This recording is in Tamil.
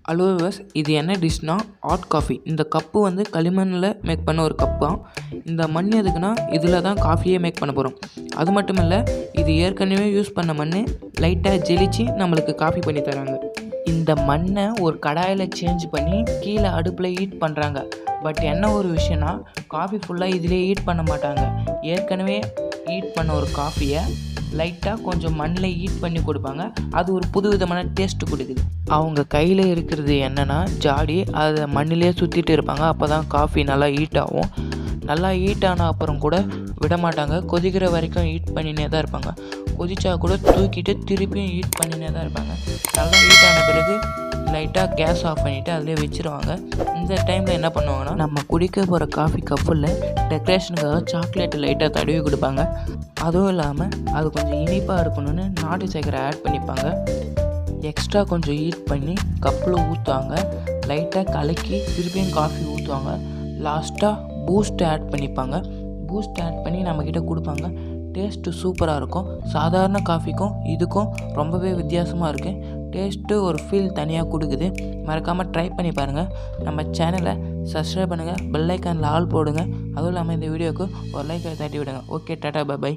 ஹலோ விவர்ஸ், இது என்ன டிஷ்னா ஹாட் காஃபி. இந்த கப்பு வந்து களிமண்ணில் மேக் பண்ண ஒரு கப்பு தான். இந்த மண் எதுக்குன்னா இதில் தான் காஃபியே மேக் பண்ண போகிறோம். அது மட்டும் இல்லை, இது ஏற்கனவே யூஸ் பண்ண மண் லைட்டாக ஜெலிச்சு நம்மளுக்கு காஃபி பண்ணி தராங்க. இந்த மண்ணை ஒரு கடாயில் சேஞ்ச் பண்ணி கீழே அடுப்பில் ஹீட் பண்ணுறாங்க. பட் என்ன ஒரு விஷயம்னா, காஃபி ஃபுல்லாக இதிலே ஹீட் பண்ண மாட்டாங்க. ஏற்கனவே ஹீட் பண்ண ஒரு காஃபியை லைட்டாக கொஞ்சம் மண்ணில் ஹீட் பண்ணி கொடுப்பாங்க. அது ஒரு புது விதமான டேஸ்ட்டு கொடுக்குது. அவங்க கையில் இருக்கிறது என்னென்னா ஜாடி, அதை மண்ணிலே சுற்றிட்டு இருப்பாங்க. அப்போ தான் காஃபி நல்லா ஹீட் ஆகும். நல்லா ஹீட் ஆன அப்புறம் கூட விட மாட்டாங்க. கொதிக்கிற வரைக்கும் ஹீட் பண்ணினே தான் இருப்பாங்க. கொதிச்சா கூட தூக்கிட்டு திருப்பியும் ஹீட் பண்ணினே தான் இருப்பாங்க. நல்லா ஹீட் ஆன பிறகு லைட்டாக கேஸ் ஆஃப் பண்ணிவிட்டு அதிலே வச்சுருவாங்க. இந்த டைமில் என்ன பண்ணுவாங்கன்னா, நம்ம குடிக்க போகிற காஃபி கப்பில் டெக்கரேஷனுக்காக சாக்லேட்டு லைட்டாக தடவி கொடுப்பாங்க. அதுவும் இல்லாமல் அது கொஞ்சம் இனிப்பாக இருக்கணும்னு நாட்டு சர்க்கரை ஆட் பண்ணிப்பாங்க. எக்ஸ்ட்ரா கொஞ்சம் ஹீட் பண்ணி கப்பில் ஊற்றுவாங்க. லைட்டாக கலக்கி திருப்பியும் காஃபி ஊற்றுவாங்க. லாஸ்ட்டாக பூஸ்ட் ஆட் பண்ணிப்பாங்க. பூஸ்ட் ஆட் பண்ணி நம்மக்கிட்ட கொடுப்பாங்க. டேஸ்ட்டு சூப்பராக இருக்கும். சாதாரண காஃபிக்கும் இதுக்கும் ரொம்பவே வித்தியாசமாக இருக்குது. டேஸ்ட்டு ஒரு ஃபீல் தனியாக கொடுக்குது. மறக்காமல் ட்ரை பண்ணி பாருங்கள். நம்ம சேனலை சப்ஸ்கிரைப் பண்ணுங்கள். பெல் ஐக்கானில் ஆல் போடுங்க. அதுவும் இல்லாமல் இந்த வீடியோவுக்கு ஒரு லைக்கை தட்டி விடுங்க. Okay, tata, by.